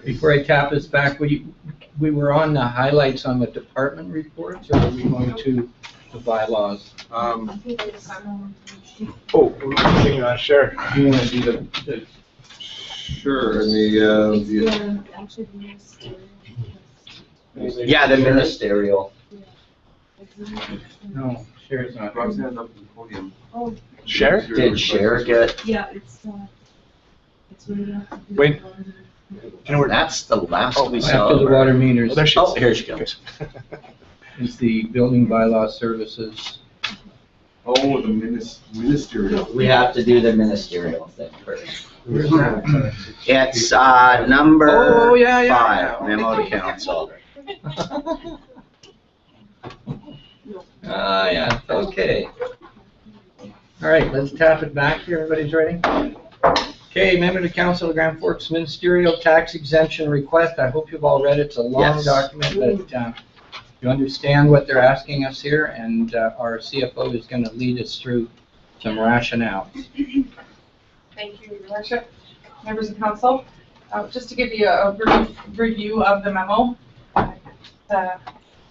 Before I tap us back, we were on the highlights on the department reports, or are we going to the bylaws? Sure. You want to do the Sure, and Yeah, the ministerial. no, Sherry's not. Roxanne's up at the podium. Oh, Share? Did Cher get? yeah, it's really. Wait. That's the last we After saw. the water meters, Oh, there she is. Oh, here she comes. is the building bylaw services. Oh, the ministerial. We have to do the ministerial thing first. Where's that? It's number Oh, yeah, 5, memo to council. Yeah, okay. All right, let's tap it back here. Everybody's ready? Okay, member to council of Grand Forks ministerial tax exemption request. I hope you've all read it. It's a long Yes. document, but you understand what they're asking us here, and our CFO is going to lead us through some rationale. Thank you, Your Worship, members of council. Just to give you a brief review of the memo.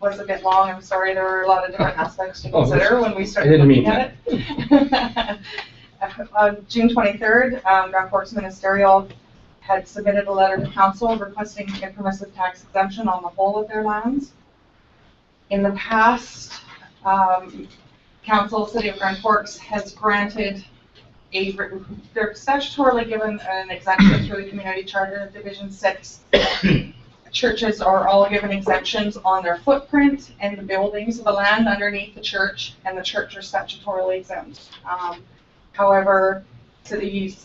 Was a bit long, I'm sorry, there were a lot of different aspects to consider when we started looking at it. On June 23rd, Grand Forks Ministerial had submitted a letter to council requesting a permissive tax exemption on the whole of their lands. In the past, council, City of Grand Forks has granted they're statutorily given an exemption through the Community Charter Division 6. Churches are all given exemptions on their footprint and the buildings of the land underneath the church, and the church are statutorily exempt. However, City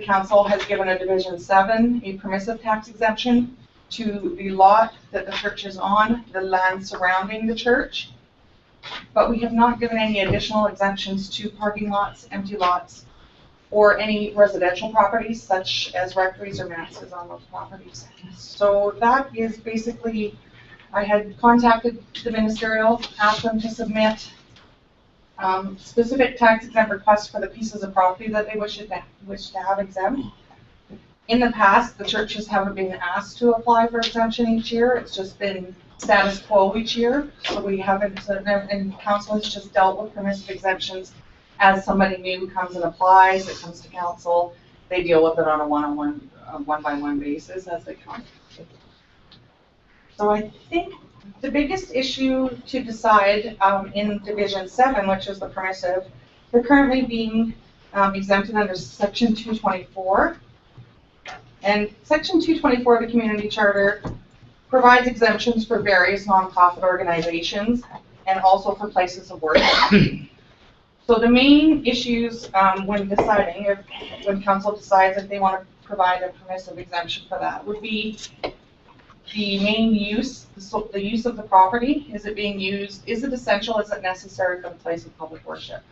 Council has given a Division 7 a permissive tax exemption to the lot that the church is on, the land surrounding the church. But we have not given any additional exemptions to parking lots, empty lots, or any residential properties such as rectories or manses on those properties. So that is basically, I had contacted the ministerial, asked them to submit specific tax exempt requests for the pieces of property that they wish to have exempt. In the past, the churches haven't been asked to apply for exemption each year. It's just been status quo each year. So we haven't, and council has just dealt with permissive exemptions as somebody new comes and applies, it comes to council, they deal with it on a one-on-one, one-by-one basis as they come. So I think the biggest issue to decide in Division 7, which is the permissive, they're currently being exempted under Section 224. And Section 224 of the Community Charter provides exemptions for various nonprofit organizations and also for places of worship. So the main issues when deciding, when council decides if they want to provide a permissive exemption for that, would be the main use, the use of the property. Is it being used? Is it essential? Is it necessary for the place of public worship?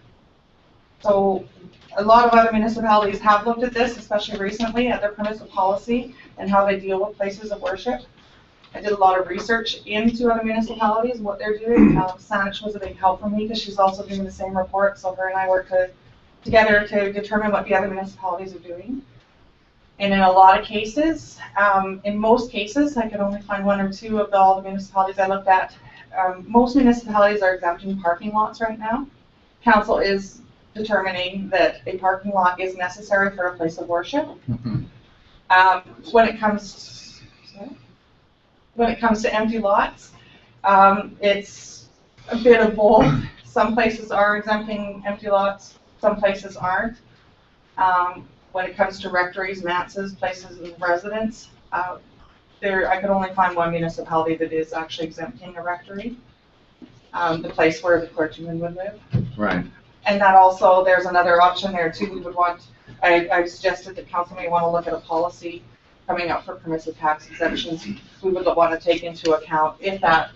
So a lot of other municipalities have looked at this, especially recently, at their permissive policy and how they deal with places of worship. I did a lot of research into other municipalities and what they're doing. Saanich was a big help for me because she's also doing the same report. So her and I worked together to determine what the other municipalities are doing. And in a lot of cases, in most cases, I could only find one or two of all the municipalities I looked at. Most municipalities are exempting parking lots right now. Council is determining that a parking lot is necessary for a place of worship. When it comes to empty lots, it's a bit of both. Some places are exempting empty lots, some places aren't. When it comes to rectories, manses, places of residence, I could only find one municipality that is actually exempting a rectory, the place where the clergyman would live. Right. And that also, there's another option there too. We would want, I suggested that council may want to look at a policy coming up for permissive tax exemptions. We would want to take into account if that,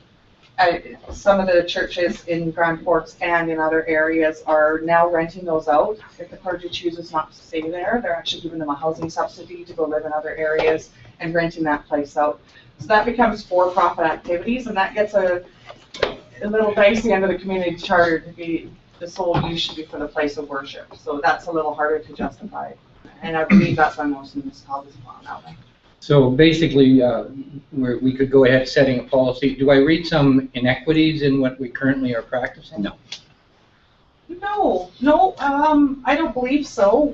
some of the churches in Grand Forks and in other areas are now renting those out. If the clergy chooses not to stay there, they're actually giving them a housing subsidy to go live in other areas and renting that place out. So that becomes for-profit activities, and that gets a little dicey under the community charter to be the sole use should be for the place of worship. So that's a little harder to justify. And I believe that's why most municipalities have gone that way. So basically, we could go ahead setting a policy. Do I read some inequities in what we currently are practicing? No. No, I don't believe so.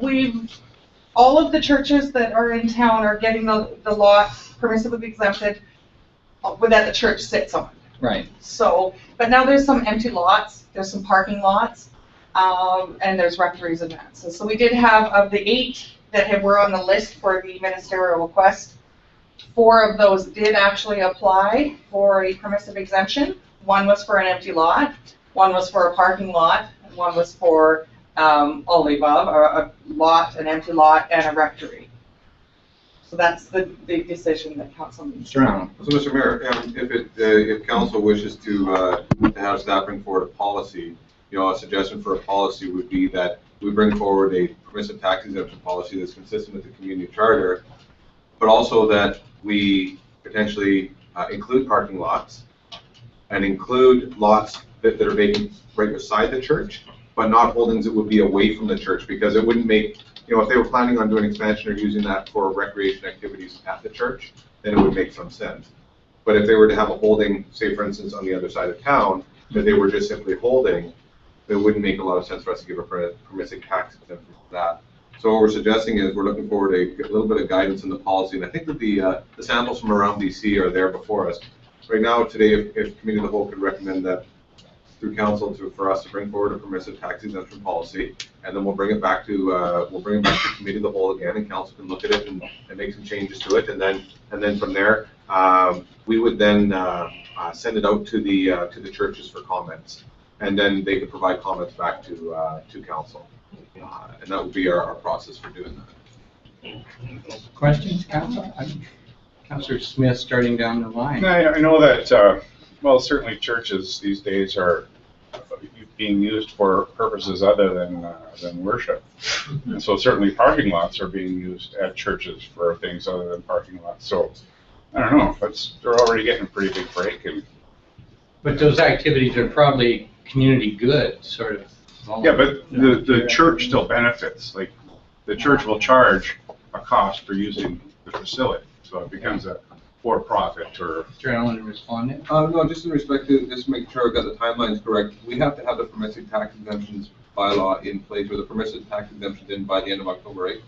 All of the churches that are in town are getting the lot permissively exempted that the church sits on. Right. So, but now there's some empty lots, there's some parking lots, and there's rectories and that. So we did have, of the 8 that were on the list for the ministerial request, 4 of those did actually apply for a permissive exemption. 1 was for an empty lot, 1 was for a parking lot, and 1 was for all the above, a lot, an empty lot, and a rectory. So that's the decision that council needs. Mr. Allen. So, Mr. Mayor, if council wishes to have staff bring forward a policy, a suggestion for a policy would be that we bring forward a permissive tax exemption policy that's consistent with the community charter, but also that we potentially include parking lots and include lots that are vacant right beside the church, but not holdings that would be away from the church, because it wouldn't make, if they were planning on doing expansion or using that for recreation activities at the church, then it would make some sense. But if they were to have a holding, say for instance on the other side of town, that they were just simply holding, it wouldn't make a lot of sense for us to give a permissive tax exemption for that. So what we're suggesting is we're looking forward to a little bit of guidance in the policy, and I think that the samples from around BC are there before us. Right now, today, if committee of the whole could recommend that through council for us to bring forward a permissive tax exemption policy, and then we'll bring it back to committee of the whole again, and council can look at it and make some changes to it, and then from there we would then send it out to the churches for comments, and then they could provide comments back to council, and that would be our process for doing that. Questions, council? Councillor Smith starting down the line. I know that, certainly churches these days are being used for purposes other than worship. And so certainly parking lots are being used at churches for things other than parking lots. So I don't know, they're already getting a pretty big break. But those activities are probably community good, sort of. Yeah, but the church still benefits. Like, the church will charge a cost for using the facility. So it becomes a for-profit or... Mr. Allen, to respond? No, just in respect to, just to make sure I've got the timelines correct, we have to have the permissive tax exemptions bylaw in place, or the permissive tax exemptions in by the end of October, right?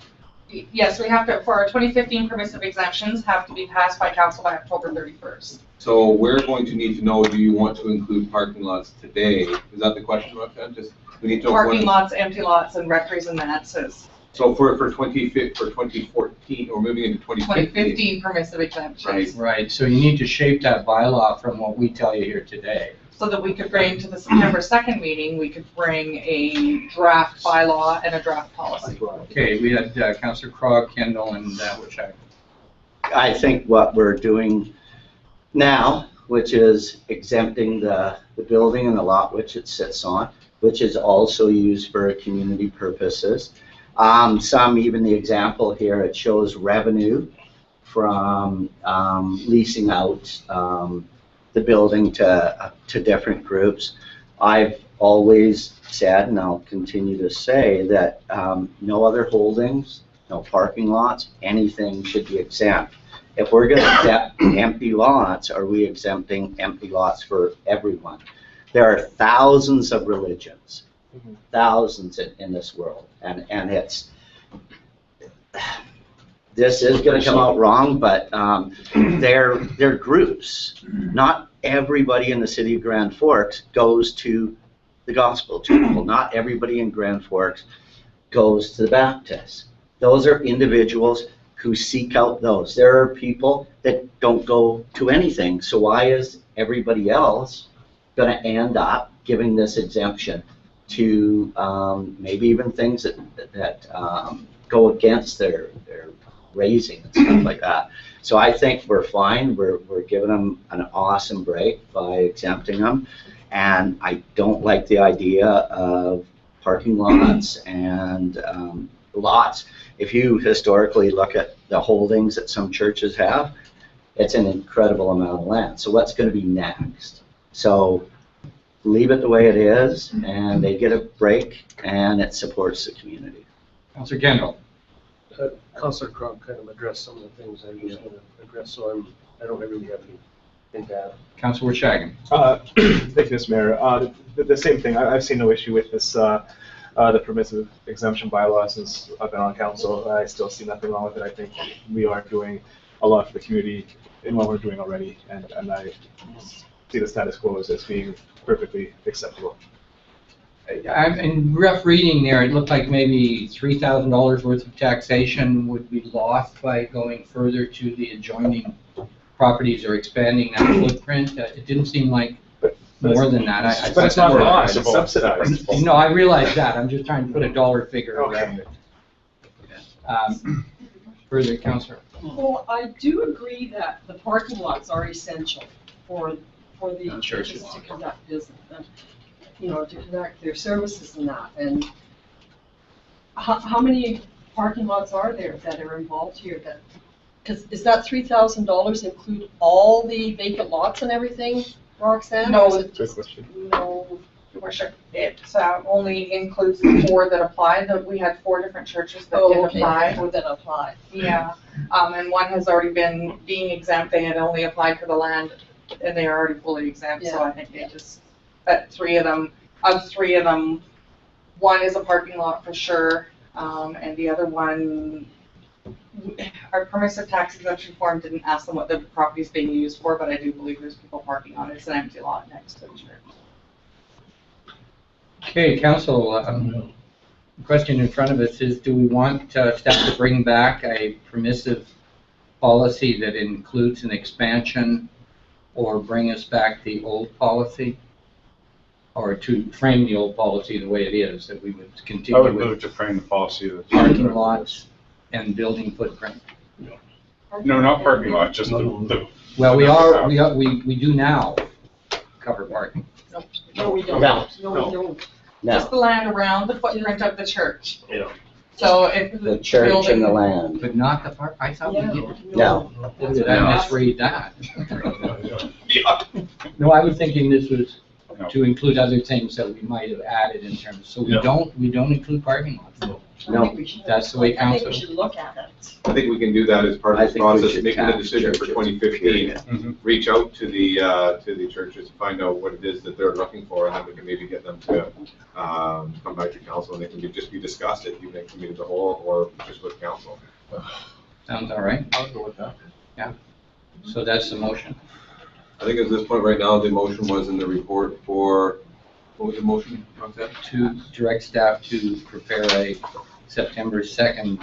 Yes, we have to, for our 2015 permissive exemptions, have to be passed by council by October 31st. So we're going to need to know, do you want to include parking lots today? Is that the question, Roxanne? Just, we need to know Parking lots, empty lots, and rectories and that says. So for 2014, or moving into 2015 permissive exemptions. Right, so you need to shape that bylaw from what we tell you here today. So that we could bring to the September 2nd meeting, we could bring a draft bylaw and a draft policy. Okay, we had Councillor Krog, Kendall, and Wishak. I think what we're doing now, which is exempting the building and the lot which it sits on, which is also used for community purposes. Even the example here, it shows revenue from leasing out the building to different groups. I've always said, and I'll continue to say, that no other holdings, no parking lots, anything should be exempt. If we're going to exempt empty lots, are we exempting empty lots for everyone? There are thousands of religions, thousands in this world, and this is going to come out wrong, but they're groups. Not everybody in the city of Grand Forks goes to the gospel chapel. Not everybody in Grand Forks goes to the Baptist. Those are individuals who seek out those. There are people that don't go to anything, so why is everybody else going to end up giving this exemption to maybe even things that go against their raising and stuff like that? So I think we're fine. We're giving them an awesome break by exempting them, and I don't like the idea of parking lots and lots. If you historically look at the holdings that some churches have, it's an incredible amount of land. So what's going to be next? So leave it the way it is, and they get a break, and it supports the community. Councillor Kendall. Councillor Crump kind of addressed some of the things I was going to address, so I don't really have anything to add. Councillor Shagan. Thank you, Mr. Mayor. The same thing. I've seen no issue with this, the permissive exemption bylaw since I've been on council. I still see nothing wrong with it. I think we are doing a lot for the community in what we're doing already, and I see the status quo as being perfectly acceptable. I'm in rough reading there, it looked like maybe $3,000 worth of taxation would be lost by going further to the adjoining properties or expanding that footprint. It didn't seem like more than that. But it's not lost, it's subsidized. No, I realize that. I'm just trying to put a dollar figure around it. Further, Councillor. Well, I do agree that the parking lots are essential for the churches to conduct business, and, you know, to conduct their services and that. And how many parking lots are there that are involved here? That, because is that $3,000 include all the vacant lots and everything, Roxanne? No. Or is it Good just- question. No, Your Worship, it only includes the 4 that apply, that we had 4 different churches that Oh, did okay, apply. or that apply. Yeah, and one has already been being exempt, they had only applied for the land, and they are already fully exempt, so I think they just, of 3 of them, 1 is a parking lot for sure, and the other one, our permissive tax exemption form didn't ask them what the property's being used for, but I do believe there's people parking on it, it's an empty lot next to the church. Okay, Council, the question in front of us is, do we want staff to bring back a permissive policy that includes an expansion, or bring us back the old policy? Or to frame the old policy the way it is, that we would I continue would move with to frame the policy of the. parking lots and building footprint? No, not parking lot, just the. Well, we do now cover parking. No, we don't. No. No, we don't. Just No, the land around the footprint of the church. Yeah. So if the church and the building- land. But not the park, I thought we did. No. Did I misread that? No, I was thinking this was No. to include other things that we might have added in terms, so we Yeah. don't include parking lots. No. I think we should- That's the way I think council- we should look at it. I think we can do that as part I of this think we process, should making the tax decision for churches, 2015. period. Reach out to the churches, find out what it is that they're looking for, and then we can maybe get them to come back to council, and they can just be discussed at either committee of the whole or just with council. Sounds all right? I'll go with that. So that's the motion. I think at this point right now, the motion was in the report for, what was the motion, Roxanne? To direct staff to prepare a September 2nd.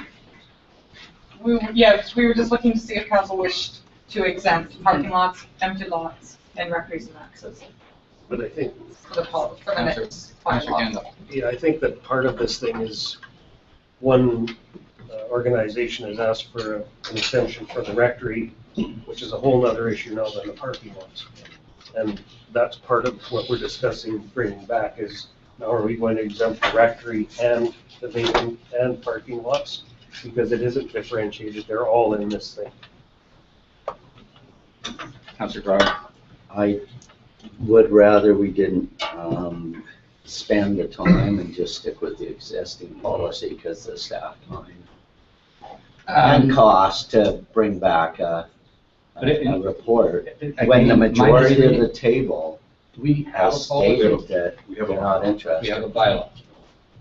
Yes, we were just looking to see if council wished to exempt parking lots, empty lots, and recreation access But I think, for the next parking Councillor lot. Kendall. yeah, I think that part of this thing is one organization has asked for an extension for the rectory, which is a whole nother issue now than the parking lots. And that's part of what we're discussing bringing back is, now are we going to exempt the rectory and the vacant and parking lots? Because it isn't differentiated, they're all in this thing. Councillor Crowder. I would rather we didn't spend the time and just stick with the existing policy because the staff time and cost to bring back a report when the majority of the table Do we have a has policy? stated that We have they're a not We have a interested. bylaw.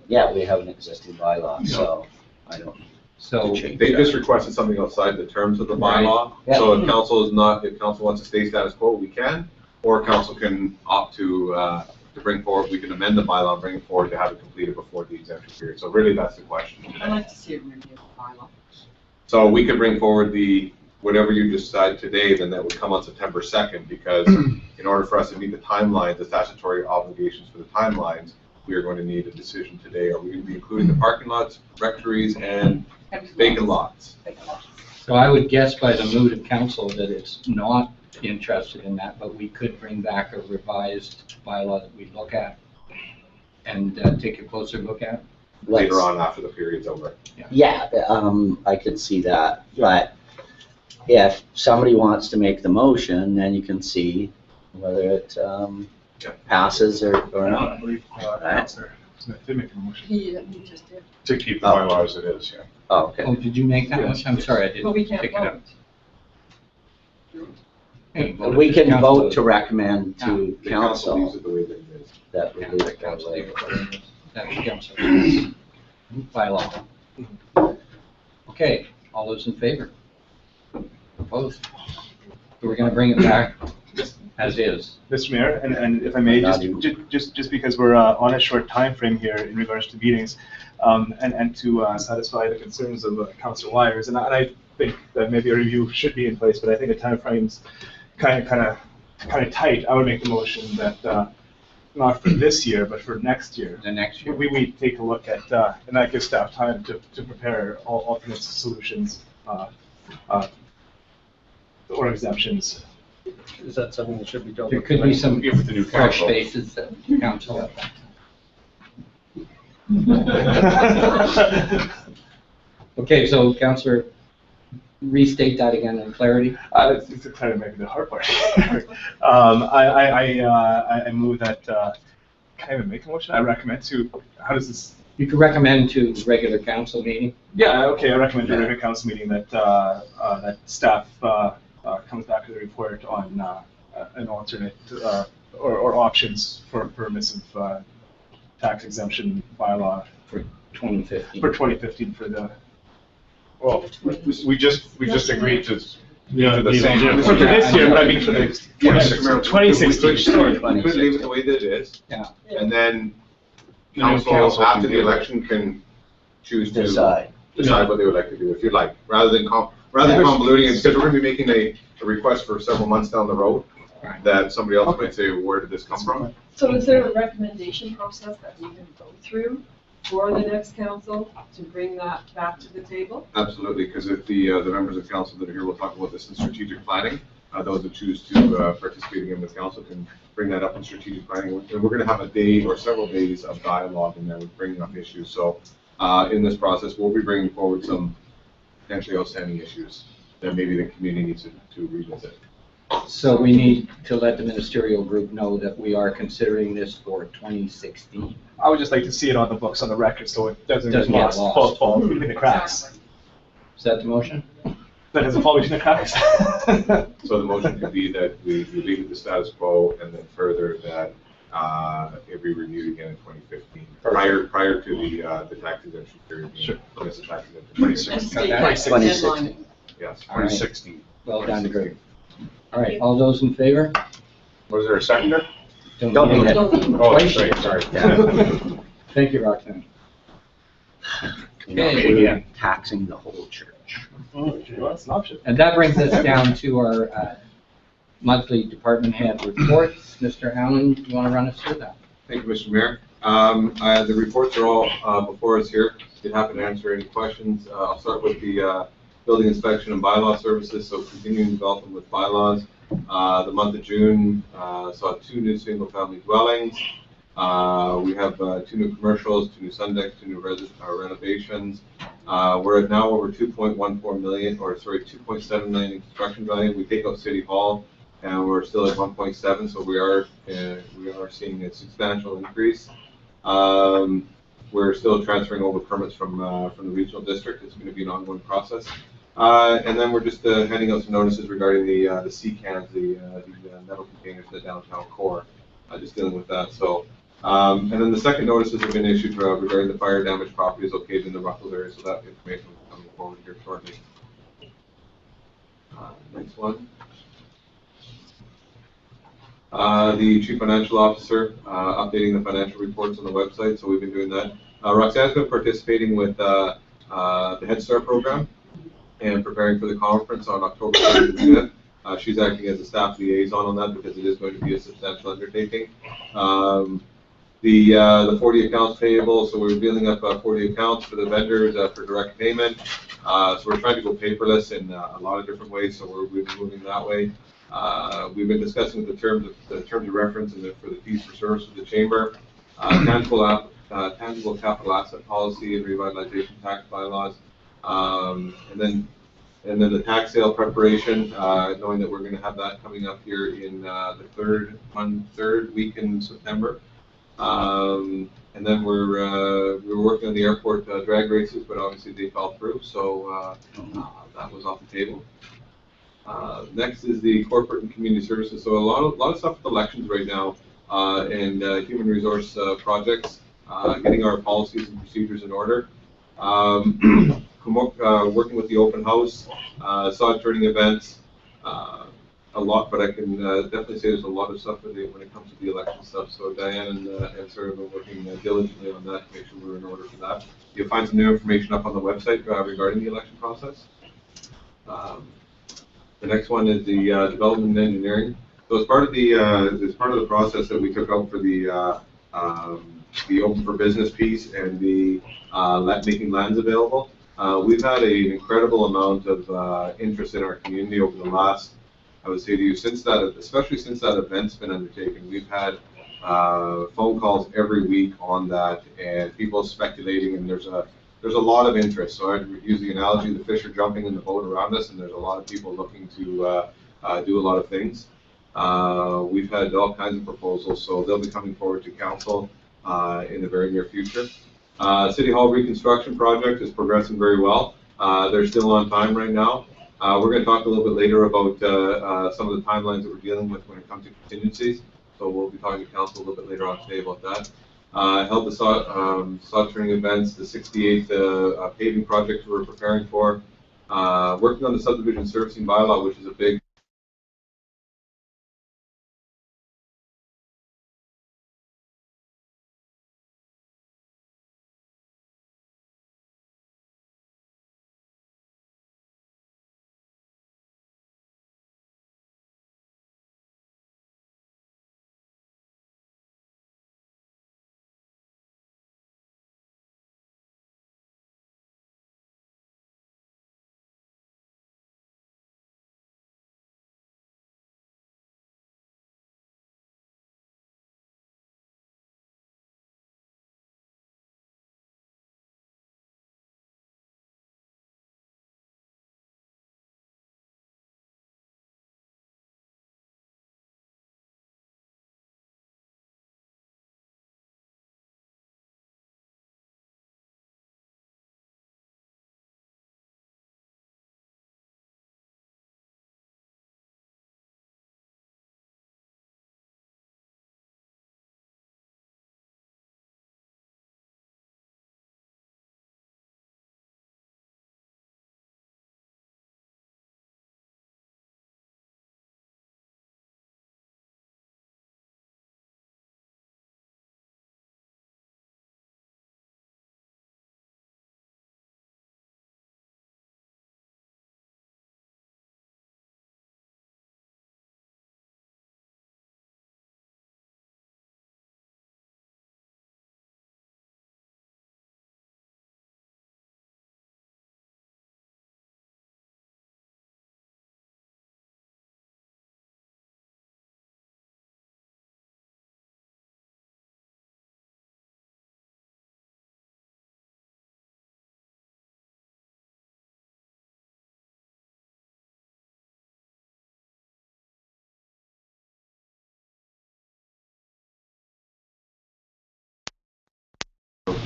Yeah, we have an existing bylaw, so I don't. So, They just requested something outside the terms of the bylaw, Right. so if council is not, if council wants to stay status quo, we can, or council can opt to bring forward, we can amend the bylaw and bring it forward to have it completed before the exemption period, so really that's the question. I'd like to see it reviewed bylaw. So we could bring forward whatever you decide today, then that would come on September 2nd, because in order for us to meet the timelines, the statutory obligations for the timelines, we are going to need a decision today. Are we going to be including the parking lots, rectories, and vacant lots? Vacant lots. so I would guess by the mood of council that it's not interested in that, but we could bring back a revised bylaw that we look at and take a closer look at. Later on after the period's over. Yeah, I could see that, but if somebody wants to make the motion, then you can see whether it passes or not. I believe, Right. Councillor So I did make a motion. He just did, To keep the bylaw as it is, yeah. Oh, okay. Oh, did you make that one? Yes. I'm sorry, I but we didn't can't pick it up. vote. Hey, vote We if can council- vote to recommend to The council leaves council it the way that it is. that we Yeah, leave the it that council way. leave it where it is. That's council. Bylaw. Okay, all those in favor? Opposed? So we're gonna bring it back as is. Mr. Mayor, and if I may, Not just because we're on a short time frame here in regards to meetings, and to satisfy the concerns of Councilor Wires, and I think that maybe a review should be in place, but I think the time frame's kind of tight. I would make the motion that not for this year, but for next year, The next year. we take a look at, and that gives staff time to prepare alternate solutions or exemptions. Is that something that should be dealt There with? could be some Give it to new fresh council. faces at council. Okay, so Councillor, restate that again in clarity. It's kind of maybe the hard part. I move that, can I even make a motion? I recommend to, how does this, You could recommend to regular council meeting. yeah, okay, I recommend to the regular council meeting that, that staff comes back with a report on an alternate, or options for permissive tax exemption bylaw For 2015. for 2015 for the, Well, we just agreed to Yeah, to the leave it. same. For this year, but I mean for the Yeah, 2016. We could leave it the way that it is. Yeah. And then The new council, council after can the do it. election, can choose to Decide. decide what they would like to do, if you'd like, rather than convoluting it, because we're gonna be making a request for several months down the road, Right. that somebody else might say, where did this come from? So is there a recommendation process that we can go through for the next council to bring that back to the table? Absolutely, because if the members of council that are here will talk about this in strategic planning, those that choose to participate again with council can bring that up in strategic planning. And we're gonna have a day or several days of dialogue in there with bringing up issues. So, in this process, we'll be bringing forward some potentially outstanding issues that maybe the community needs to revisit. So we need to let the ministerial group know that we are considering this for 2016. I would just like to see it on the books, on the record, so it doesn't get Doesn't get lost. fall between the cracks. Exactly. Is that the motion? That doesn't fall between the cracks. So the motion could be that we leave it the status quo, and then further that it be reviewed again in 2015, prior to the tax exemption period. Sure. Permissive tax exemption. 2016. And state Okay. that 2016. deadline. Yes. 2016. Well done, Greg. All right, all those in favor? Was there a seconder? Don't need it. Don't need- Oh, that's right, sorry. Thank you, Roxanne. Not Okay. really taxing the whole church. Well, that's an option. And that brings us down to our monthly department head reports. Mr. Allen, you want to run us through that? Thank you, Mr. Mayor. The reports are all before us here. If you're happy to answer any questions, I'll start with the building inspection and bylaw services, so continuing development with bylaws. The month of June saw 2 new single-family dwellings. We have 2 new commercials, 2 new sun decks, 2 new renovations. We're at now over 2.14 million, or sorry, 2.7 million in construction value. We take out City Hall, and we're still at 1.7, so we are seeing a substantial increase. We're still transferring over permits from the regional district. It's going to be an ongoing process. And then we're just handing out some notices regarding the sea cans, the metal containers in the downtown core. Just dealing with that. So, and then the second notices have been issued regarding the fire damaged properties located in the Ruffles area. So that information will be coming forward here shortly. Next one. The Chief Financial Officer updating the financial reports on the website. So we've been doing that. Roxanne's been participating with the Head Start program and preparing for the conference on October 3rd and 5th. She's acting as a staff liaison on that because it is going to be a substantial undertaking. The 40 accounts payable, so we're building up 40 accounts for the vendors for direct payment. So we're trying to go paperless in a lot of different ways, so we're moving that way. We've been discussing the terms of reference and for the fees for service with the chamber, tangible capital asset policy and revitalization tax bylaws, and then the tax sale preparation, knowing that we're going to have that coming up here in the third week in September. And then we were working on the airport drag races, but obviously they fell through, so that was off the table. Next is the corporate and community services. So a lot of stuff with elections right now, and human resource projects, getting our policies and procedures in order. Working with the open house, sod turning events, a lot, but I can definitely say there's a lot of stuff when it comes to the election stuff. So Diane and Sarah have been working diligently on that to make sure we're in order for that. You'll find some new information up on the website regarding the election process. The next one is the development and engineering. So as part of the process that we took out for the open for business piece and the making lands available, we've had an incredible amount of interest in our community over the last, I would say to you, especially since that event's been undertaken. We've had phone calls every week on that, and people speculating, and there's a lot of interest. So I use the analogy, the fish are jumping in the boat around us, and there's a lot of people looking to do a lot of things. We've had all kinds of proposals, so they'll be coming forward to council in the very near future. City Hall reconstruction project is progressing very well. They're still on time right now. We're going to talk a little bit later about some of the timelines that we're dealing with when it comes to contingencies. So we'll be talking to council a little bit later on today about that. Held the sod turning events, the 68th paving project we're preparing for. Working on the subdivision servicing bylaw, which is a big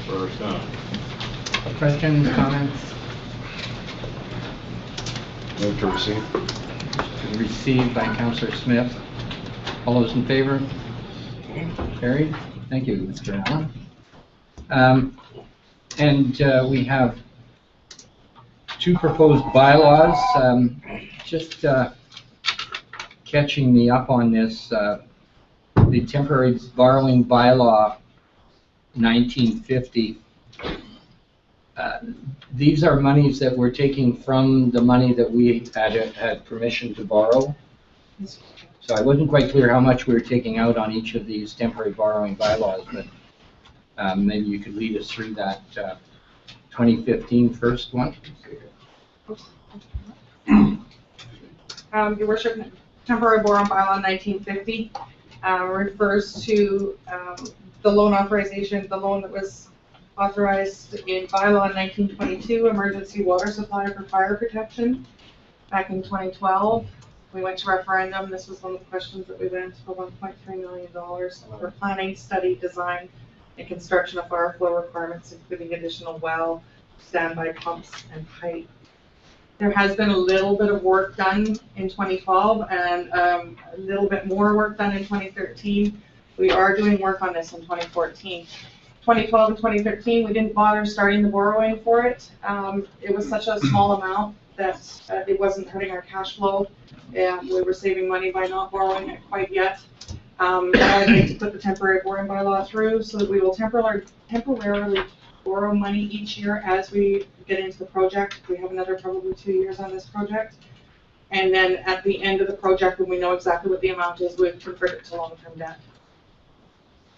for our staff. Questions, comments? Move to receive. Received by Councillor Smith. All those in favor? Carried. Thank you, Mr. Allen. We have two proposed bylaws. Just catching me up on this, the temporary borrowing bylaw 1950. These are monies that we're taking from the money that we had permission to borrow. So I wasn't quite clear how much we were taking out on each of these temporary borrowing bylaws, but maybe you could lead us through that 2015 first one. Your worship, temporary borrowing bylaw 1950 refers to the loan authorization, the loan that was authorized in bylaw 1922, emergency water supply for fire protection. Back in 2012, we went to referendum. This was one of the questions that we went into for $1.3 million for planning, study, design, and construction of fire flow requirements, including additional well, standby pumps, and pipe. There has been a little bit of work done in 2012 and a little bit more work done in 2013. We are doing work on this in 2014. 2012 and 2013, we didn't bother starting the borrowing for it. It was such a small amount that it wasn't hurting our cash flow. And we were saving money by not borrowing it quite yet. I'd like to put the temporary borrowing bylaw through so that we will temporarily borrow money each year as we get into the project. We have another probably 2 years on this project. And then at the end of the project, when we know exactly what the amount is, we convert it to long-term debt.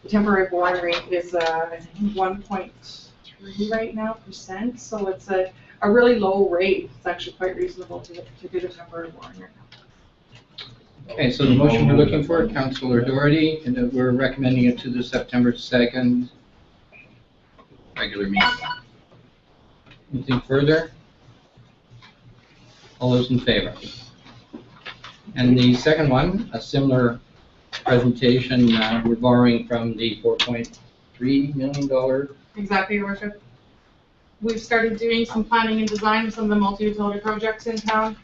The temporary borrowing rate is, I think, 1.3 right now %. So it's a really low rate. It's actually quite reasonable to do the temporary borrowing right now. Okay, so the motion we're looking for, Councillor Doherty, and that we're recommending it to the September 2nd regular meeting. Anything further? All those in favor? And the second one, a similar presentation, we're borrowing from the $4.3 million. Exactly, Your Worship. We've started doing some planning and design of some of the multi-utility projects in town.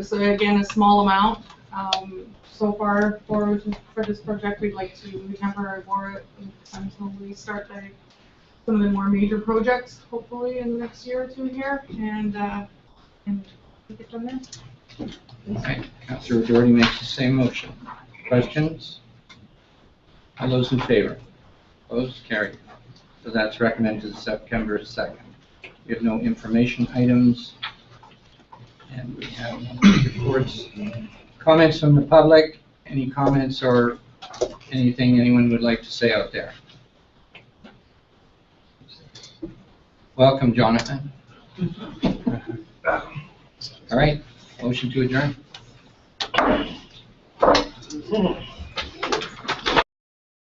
So again, a small amount. So far for this project, we'd like to temporarily borrow it until we start some of the more major projects, hopefully in the next year or two here, and take it from there. All right, Councillor Doherty makes the same motion. Questions? All those in favor? Opposed? Carried. So that's recommended to September 2nd. We have no information items, and we have no reports. Comments from the public? Any comments or anything anyone would like to say out there? Welcome, Jonathan. All right, motion to adjourn.